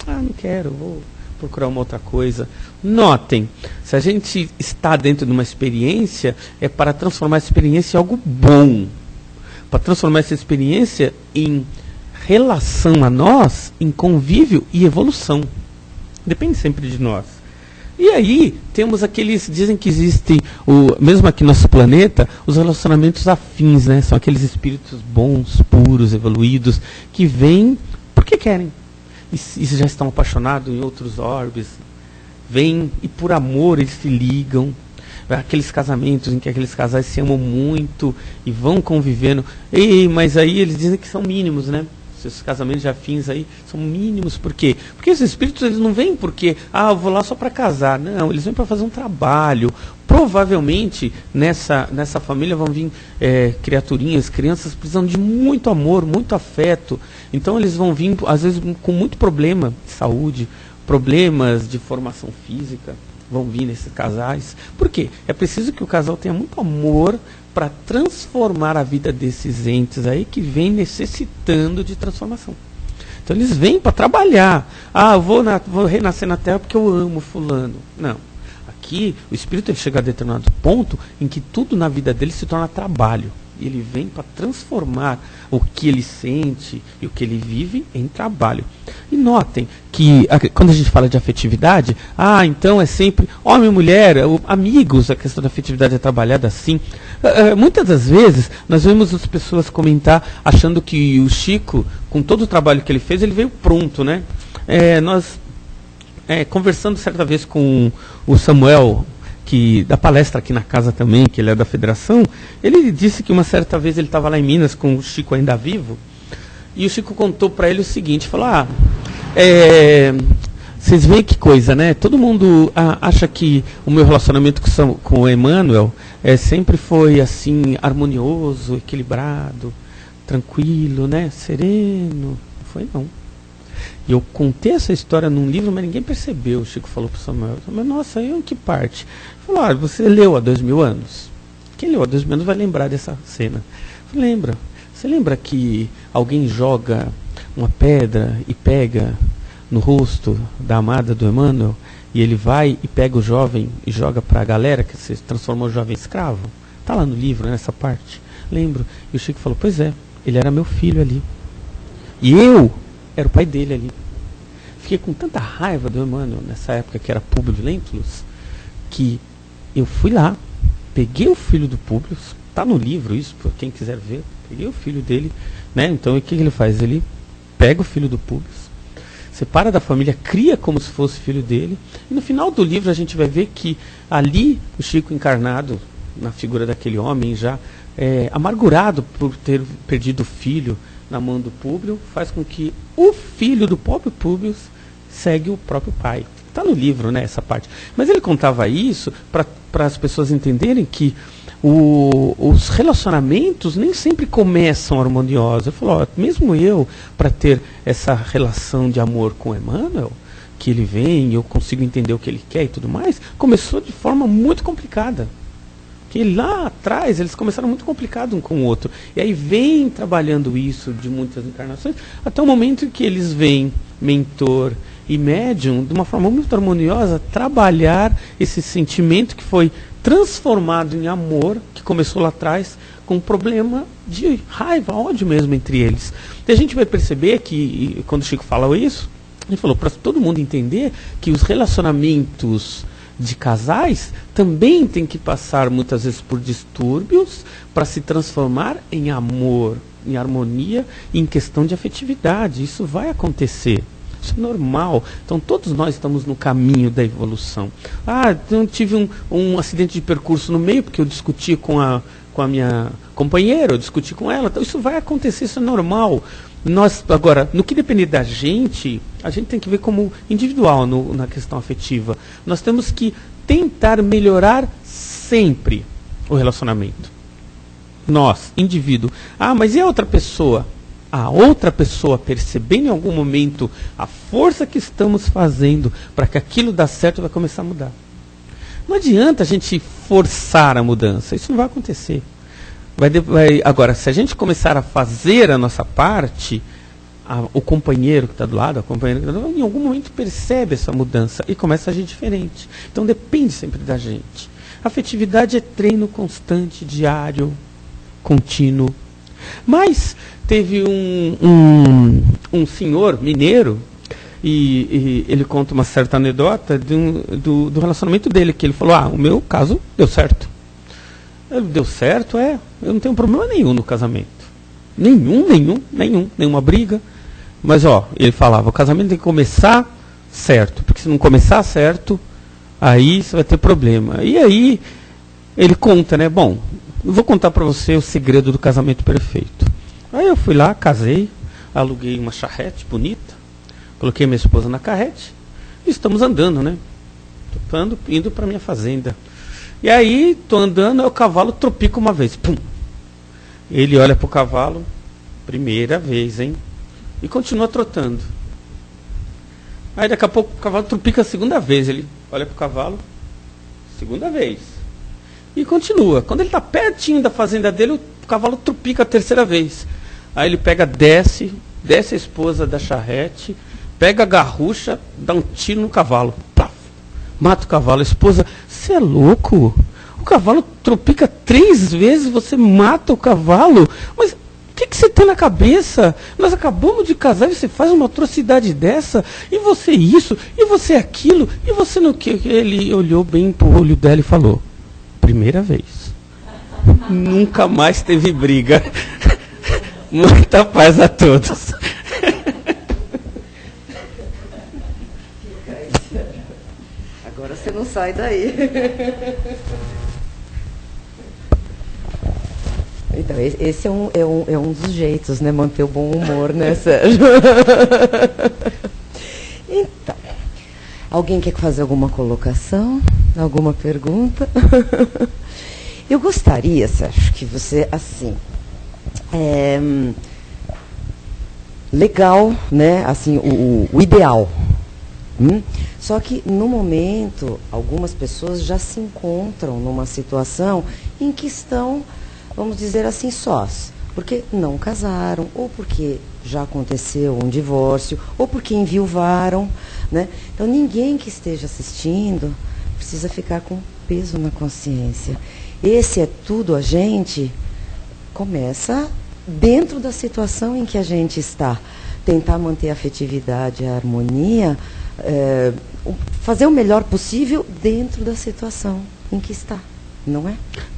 Ah, não quero, vou procurar uma outra coisa. Notem, se a gente está dentro de uma experiência, é para transformar essa experiência em algo bom. Para transformar essa experiência em relação a nós, em convívio e evolução. Depende sempre de nós. E aí, temos aqueles, dizem que existem, mesmo aqui no nosso planeta, os relacionamentos afins, né? São aqueles espíritos bons, puros, evoluídos, que vêm porque querem. E já estão apaixonados em outros orbes, vêm e por amor eles se ligam. Aqueles casamentos em que aqueles casais se amam muito e vão convivendo. Mas aí eles dizem que são mínimos, né? Esses casamentos de afins aí são mínimos. Por quê? Porque esses espíritos eles não vêm porque, eu vou lá só para casar. Não, eles vêm para fazer um trabalho. Provavelmente nessa família vão vir criaturinhas, crianças precisando de muito amor, muito afeto. Então eles vão vir, às vezes, com muito problema de saúde, problemas de formação física, vão vir nesses casais. Por quê? É preciso que o casal tenha muito amor para transformar a vida desses entes aí que vem necessitando de transformação. Então eles vêm para trabalhar. Eu vou renascer na Terra porque eu amo fulano. Não. Aqui o espírito ele chega a determinado ponto em que tudo na vida dele se torna trabalho. E ele vem para transformar o que ele sente e o que ele vive em trabalho. E notem que quando a gente fala de afetividade, então é sempre homem e mulher, amigos, a questão da afetividade é trabalhada assim. Muitas das vezes nós vemos as pessoas comentar achando que o Chico, com todo o trabalho que ele fez, ele veio pronto, né? Nós conversando certa vez com o Samuel, que da palestra aqui na casa também, que ele é da federação, ele disse que uma certa vez ele estava lá em Minas com o Chico ainda vivo, e o Chico contou para ele o seguinte, falou, vocês veem que coisa, né? Todo mundo acha que o meu relacionamento com o Emmanuel sempre foi assim, harmonioso, equilibrado, tranquilo, né? Sereno. Não foi não. E eu contei essa história num livro, mas ninguém percebeu. O Chico falou para o Samuel, mas nossa, em que parte? Ele falou, você leu há 2000 anos? Quem leu há 2000 anos vai lembrar dessa cena. Eu falei, lembra? Você lembra que alguém joga uma pedra e pega no rosto da amada do Emmanuel, e ele vai e pega o jovem e joga para a galera, que se transformou o jovem escravo? Está lá no livro, nessa parte. Lembro. E o Chico falou, pois é, ele era meu filho ali. E eu era o pai dele ali. Fiquei com tanta raiva do Emmanuel, nessa época que era Públio Lentulus, que eu fui lá, peguei o filho do Públio, está no livro isso, para quem quiser ver, peguei o filho dele, né? Então o que ele faz? Ele pega o filho do Públio, separa da família, cria como se fosse filho dele, e no final do livro a gente vai ver que ali o Chico encarnado, na figura daquele homem já amargurado por ter perdido o filho na mão do Públio, faz com que o filho do próprio Públio segue o próprio pai. Está no livro, né, essa parte. Mas ele contava isso para as pessoas entenderem que os relacionamentos nem sempre começam harmoniosos. Ele falou, mesmo eu, para ter essa relação de amor com Emmanuel, que ele vem, eu consigo entender o que ele quer e tudo mais, começou de forma muito complicada. Que lá atrás eles começaram muito complicado um com o outro. E aí vem trabalhando isso de muitas encarnações, até o momento em que eles veem mentor e médium, de uma forma muito harmoniosa, trabalhar esse sentimento que foi transformado em amor, que começou lá atrás, com um problema de raiva, ódio mesmo entre eles. E a gente vai perceber que, quando o Chico falou isso, ele falou para todo mundo entender que os relacionamentos de casais também tem que passar muitas vezes por distúrbios para se transformar em amor, em harmonia, em questão de afetividade. Isso vai acontecer. Isso é normal. Então todos nós estamos no caminho da evolução. Eu tive um acidente de percurso no meio, porque eu discuti com a minha companheira, eu discuti com ela. Então isso vai acontecer, isso é normal. Nós, agora, no que depender da gente, a gente tem que ver como individual na questão afetiva. Nós temos que tentar melhorar sempre o relacionamento. Nós, indivíduo. Mas e a outra pessoa? A outra pessoa percebendo em algum momento a força que estamos fazendo para que aquilo dê certo, vai começar a mudar. Não adianta a gente forçar a mudança, isso não vai acontecer. Agora, se a gente começar a fazer a nossa parte, o companheiro que está do lado, a companheira que está do lado, em algum momento percebe essa mudança e começa a agir diferente. Então depende sempre da gente. Afetividade é treino constante, diário, contínuo. Mas teve um senhor mineiro, e ele conta uma certa anedota do relacionamento dele, que ele falou, o meu caso deu certo. Deu certo, eu não tenho problema nenhum no casamento. Nenhuma briga. Mas ele falava, o casamento tem que começar certo, porque se não começar certo, aí você vai ter problema. E aí ele conta, né? Bom, eu vou contar para você o segredo do casamento perfeito. Aí eu fui lá, casei, aluguei uma charrete bonita, coloquei minha esposa na carrete e estamos andando, né? Indo para minha fazenda. E aí, estou andando, aí o cavalo tropica uma vez. Pum! Ele olha para o cavalo, primeira vez, hein? E continua trotando. Aí daqui a pouco o cavalo tropica a segunda vez. Ele olha para o cavalo, segunda vez. E continua. Quando ele está pertinho da fazenda dele, o cavalo tropica a terceira vez. Aí ele desce a esposa da charrete, pega a garrucha, dá um tiro no cavalo. Plaf, mata o cavalo. A esposa, você é louco? O cavalo tropica 3 vezes, você mata o cavalo? Mas o que você tem na cabeça? Nós acabamos de casar e você faz uma atrocidade dessa? E você isso? E você aquilo? E você no que? Ele olhou bem pro olho dela e falou, primeira vez. Nunca mais teve briga. Muita paz a todos. Agora você não sai daí. Então, esse é um dos jeitos, né? Manter o bom humor, né, Sérgio? Então, alguém quer fazer alguma colocação? Alguma pergunta? Eu gostaria, Sérgio, que você, assim... legal, né? Assim, o ideal. Só que, no momento, algumas pessoas já se encontram numa situação em que estão, vamos dizer assim, sós. Porque não casaram, ou porque já aconteceu um divórcio, ou porque enviuvaram, né? Então, ninguém que esteja assistindo precisa ficar com peso na consciência. Esse é tudo, a gente começa dentro da situação em que a gente está. Tentar manter a afetividade, a harmonia, fazer o melhor possível dentro da situação em que está, não é?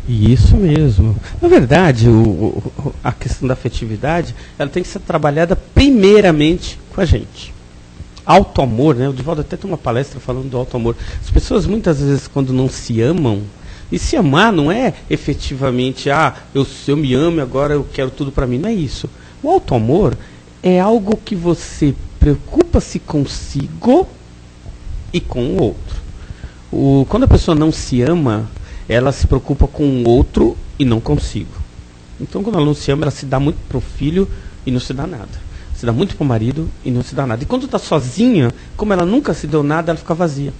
Isso mesmo. Na verdade, a questão da afetividade, ela tem que ser trabalhada primeiramente com a gente. Auto-amor, né? O Divaldo até tem uma palestra falando do auto-amor. As pessoas muitas vezes, quando não se amam, e se amar não é efetivamente, eu me amo e agora eu quero tudo para mim. Não é isso. O auto-amor é algo que você preocupa-se consigo e com o outro. Quando a pessoa não se ama, ela se preocupa com o outro e não consigo. Então, quando ela não se ama, ela se dá muito para o filho e não se dá nada. Se dá muito para o marido e não se dá nada. E quando está sozinha, como ela nunca se deu nada, ela fica vazia.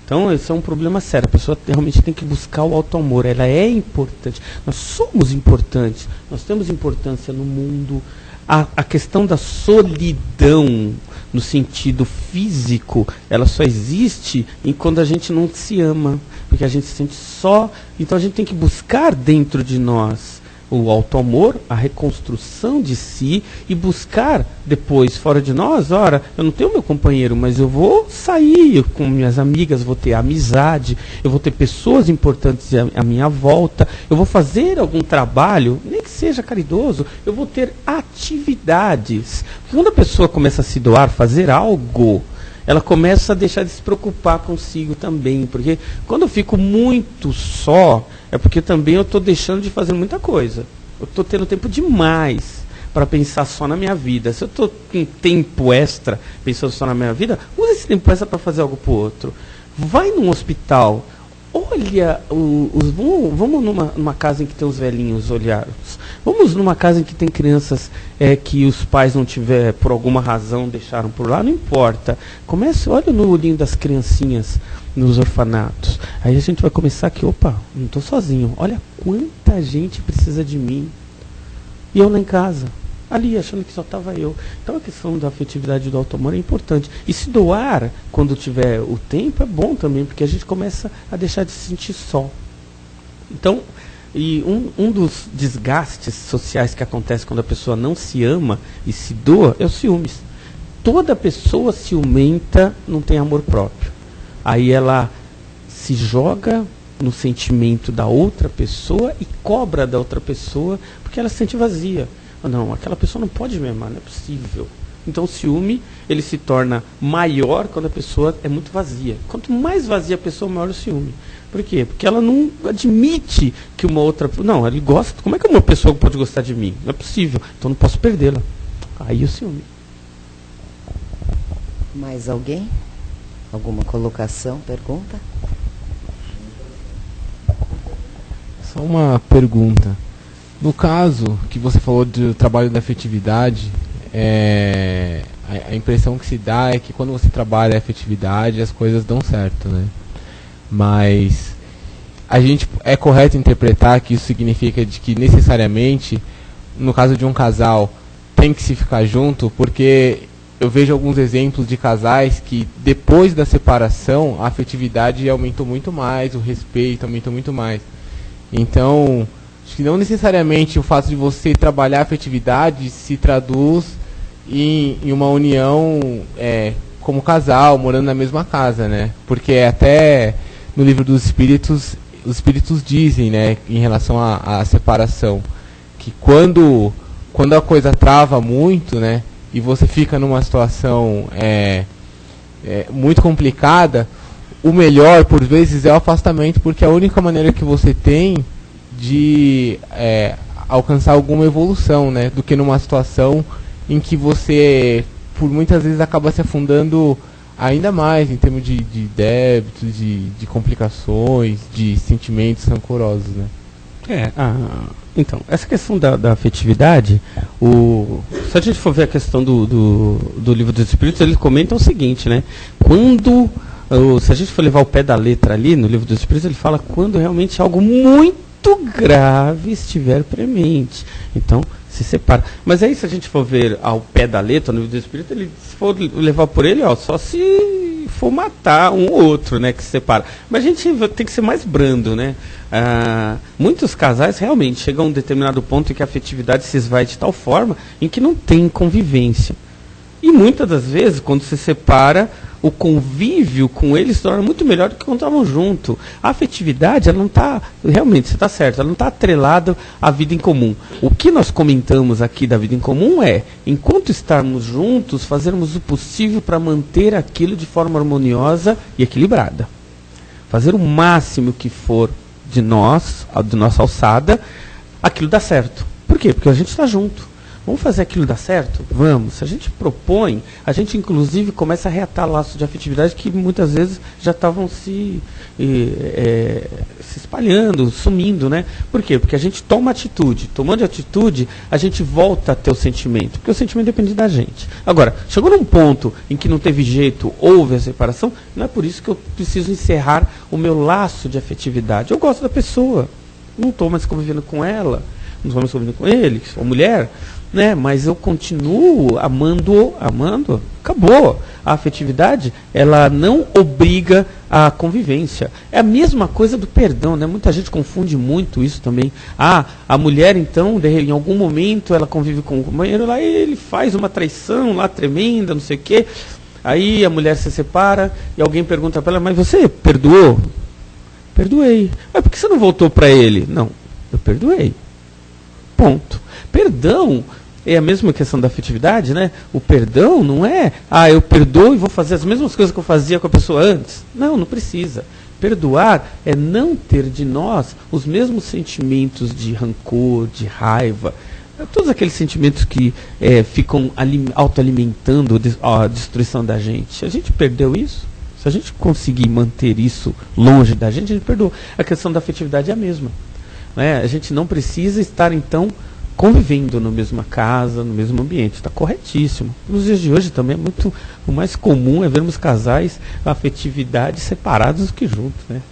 Então, esse é um problema sério. A pessoa realmente tem que buscar o auto-amor. Ela é importante. Nós somos importantes. Nós temos importância no mundo. A questão da solidão, no sentido físico, ela só existe quando a gente não se ama. Porque a gente se sente só. Então, a gente tem que buscar dentro de nós o auto-amor, a reconstrução de si e buscar depois, fora de nós, ora, eu não tenho meu companheiro, mas eu vou sair com minhas amigas, vou ter amizade, eu vou ter pessoas importantes à minha volta, eu vou fazer algum trabalho, nem que seja caridoso, eu vou ter atividades. Quando a pessoa começa a se doar, fazer algo, ela começa a deixar de se preocupar consigo também, porque quando eu fico muito só, é porque também eu estou deixando de fazer muita coisa. Eu estou tendo tempo demais para pensar só na minha vida. Se eu estou com tempo extra pensando só na minha vida, usa esse tempo extra para fazer algo para o outro. Vai num hospital, olha, vamos numa casa em que tem os velhinhos olhados. Vamos numa casa em que tem crianças que os pais não tiver, por alguma razão, deixaram por lá, não importa. Comece, olha no olhinho das criancinhas nos orfanatos. Aí a gente vai começar aqui, opa, não estou sozinho. Olha quanta gente precisa de mim. E eu lá em casa, ali, achando que só estava eu. Então a questão da afetividade do auto-amor é importante. E se doar, quando tiver o tempo, é bom também, porque a gente começa a deixar de se sentir só. Então, e um dos desgastes sociais que acontece quando a pessoa não se ama e se doa é o ciúmes. Toda pessoa ciumenta não tem amor próprio. Aí ela se joga no sentimento da outra pessoa e cobra da outra pessoa porque ela se sente vazia. Não, aquela pessoa não pode me amar, não é possível. Então o ciúme, ele se torna maior quando a pessoa é muito vazia. Quanto mais vazia a pessoa, maior o ciúme. Por quê? Porque ela não admite que uma outra... Não, ela gosta. Como é que uma pessoa pode gostar de mim? Não é possível. Então não posso perdê-la. Aí o ciúme. Mais alguém? Alguma colocação, pergunta? Só uma pergunta. No caso que você falou do trabalho da afetividade, a impressão que se dá é que quando você trabalha a afetividade, as coisas dão certo, né? Mas a gente é correto interpretar que isso significa de que necessariamente, no caso de um casal, tem que se ficar junto, porque eu vejo alguns exemplos de casais que depois da separação a afetividade aumentou muito mais, o respeito aumentou muito mais. Então, acho que não necessariamente o fato de você trabalhar a afetividade se traduz em uma união como casal, morando na mesma casa, né? Porque até no livro dos Espíritos, os Espíritos dizem, né, em relação à separação, que quando a coisa trava muito, né, e você fica numa situação muito complicada, o melhor, por vezes, é o afastamento, porque é a única maneira que você tem de alcançar alguma evolução, né, do que numa situação em que você, por muitas vezes, acaba se afundando ainda mais em termos de débitos, de complicações, de sentimentos rancorosos, né? Então, essa questão da afetividade, se a gente for ver a questão do livro dos Espíritos, eles comentam o seguinte, né? Se a gente for levar o pé da letra ali, no livro dos Espíritos, ele fala quando realmente algo muito grave estiver premente. Então, se separa. Mas aí, se a gente for ver ao pé da letra, no livro dos Espíritos, se for levar por ele, só se for matar um ou outro, né, que se separa. Mas a gente tem que ser mais brando, né? Muitos casais realmente chegam a um determinado ponto em que a afetividade se esvai de tal forma em que não tem convivência. E muitas das vezes, quando se separa, o convívio com eles se torna muito melhor do que quando estavam juntos. A afetividade, ela não está, realmente, você está certo, ela não está atrelada à vida em comum. O que nós comentamos aqui da vida em comum é, enquanto estarmos juntos, fazermos o possível para manter aquilo de forma harmoniosa e equilibrada. Fazer o máximo que for de nossa alçada, aquilo dá certo. Por quê? Porque a gente está junto. Vamos fazer aquilo dar certo? Vamos. Se a gente propõe, a gente inclusive começa a reatar laços de afetividade que muitas vezes já estavam se espalhando, sumindo, né? Por quê? Porque a gente toma atitude. Tomando atitude, a gente volta a ter o sentimento. Porque o sentimento depende da gente. Agora, chegou num ponto em que não teve jeito, houve a separação, não é por isso que eu preciso encerrar o meu laço de afetividade. Eu gosto da pessoa. Não estou mais convivendo com ela. não estou mais convivendo com ele, sou mulher, né? Mas eu continuo amando, acabou. A afetividade, ela não obriga a convivência. É a mesma coisa do perdão, né? Muita gente confunde muito isso também. A mulher, então, em algum momento, ela convive com o companheiro, lá ele faz uma traição lá tremenda, não sei o quê. Aí a mulher se separa e alguém pergunta para ela, mas você perdoou? Perdoei. Mas por que você não voltou para ele? Não, eu perdoei. Ponto. Perdão é a mesma questão da afetividade, né? O perdão não é, eu perdoo e vou fazer as mesmas coisas que eu fazia com a pessoa antes. Não, não precisa. Perdoar é não ter de nós os mesmos sentimentos de rancor, de raiva, todos aqueles sentimentos que ficam autoalimentando a destruição da gente. A gente perdeu isso? Se a gente conseguir manter isso longe da gente, a gente perdoa. A questão da afetividade é a mesma, né? A gente não precisa estar, então, convivendo na mesma casa, no mesmo ambiente. Está corretíssimo. Nos dias de hoje também o mais comum é vermos casais a afetividade separados do que juntos, né?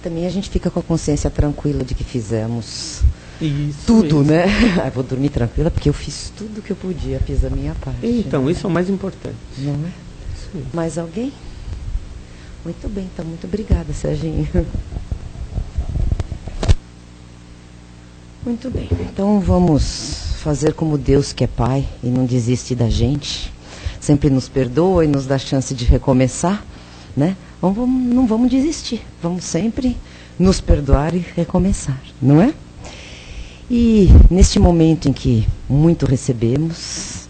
Também a gente fica com a consciência tranquila de que fizemos isso tudo, mesmo. né? Vou dormir tranquila porque eu fiz tudo que eu podia, fiz a minha parte. Então, né? isso é o mais importante. Não é? Isso mesmo. Mais alguém? Muito bem, então, muito obrigada, Serginho. Muito bem. Então vamos fazer como Deus, que é Pai e não desiste da gente, sempre nos perdoa e nos dá chance de recomeçar, né? Não vamos desistir, vamos sempre nos perdoar e recomeçar, não é? E neste momento em que muito recebemos,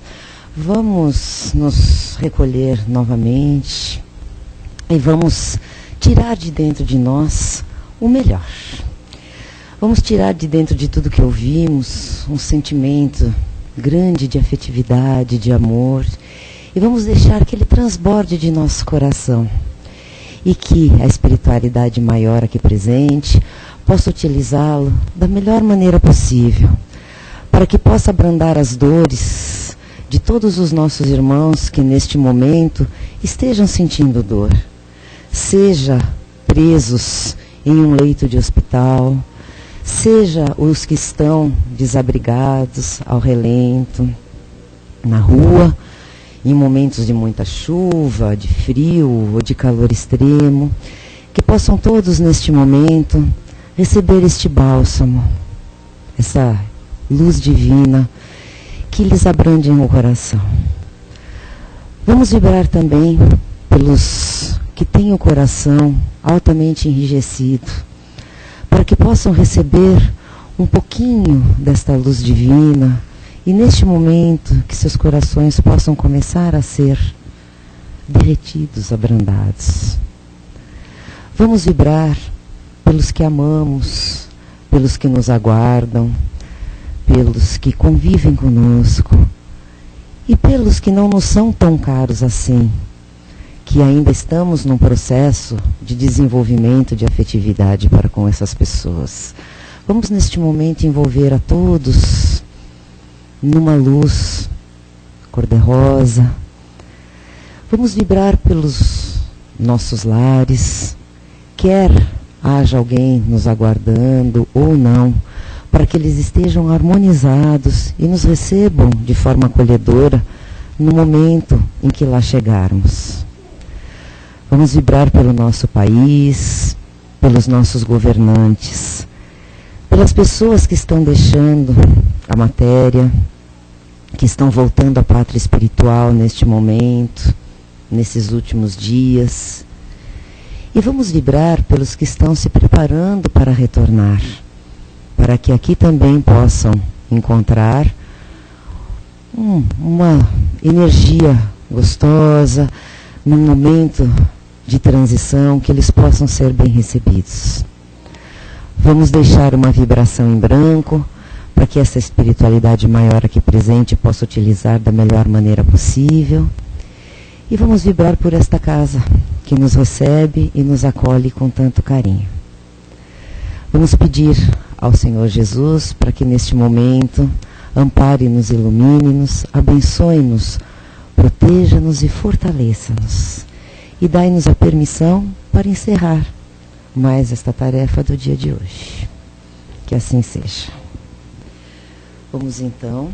vamos nos recolher novamente e vamos tirar de dentro de nós o melhor. Vamos tirar de dentro de tudo que ouvimos um sentimento grande de afetividade, de amor, e vamos deixar que ele transborde de nosso coração. E que a espiritualidade maior aqui presente possa utilizá-lo da melhor maneira possível, para que possa abrandar as dores de todos os nossos irmãos que neste momento estejam sentindo dor, seja presos em um leito de hospital, seja os que estão desabrigados ao relento, na rua, em momentos de muita chuva, de frio ou de calor extremo, que possam todos neste momento receber este bálsamo, essa luz divina que lhes abrande o coração. Vamos vibrar também pelos que têm o coração altamente enrijecido, para que possam receber um pouquinho desta luz divina e neste momento que seus corações possam começar a ser derretidos, abrandados. Vamos vibrar pelos que amamos, pelos que nos aguardam, pelos que convivem conosco e pelos que não nos são tão caros assim, que ainda estamos num processo de desenvolvimento de afetividade para com essas pessoas. Vamos neste momento envolver a todos numa luz cor-de-rosa. Vamos vibrar pelos nossos lares, quer haja alguém nos aguardando ou não, para que eles estejam harmonizados e nos recebam de forma acolhedora no momento em que lá chegarmos. Vamos vibrar pelo nosso país, pelos nossos governantes, pelas pessoas que estão deixando a matéria, que estão voltando à pátria espiritual neste momento, nesses últimos dias. E vamos vibrar pelos que estão se preparando para retornar, para que aqui também possam encontrar uma energia gostosa, num momento de transição, que eles possam ser bem recebidos. Vamos deixar uma vibração em branco, para que essa espiritualidade maior aqui presente possa utilizar da melhor maneira possível. E vamos vibrar por esta casa, que nos recebe e nos acolhe com tanto carinho. Vamos pedir ao Senhor Jesus para que neste momento ampare-nos, ilumine-nos, abençoe-nos, proteja-nos e fortaleça-nos. E dai-nos a permissão para encerrar mais esta tarefa do dia de hoje. Que assim seja. Vamos então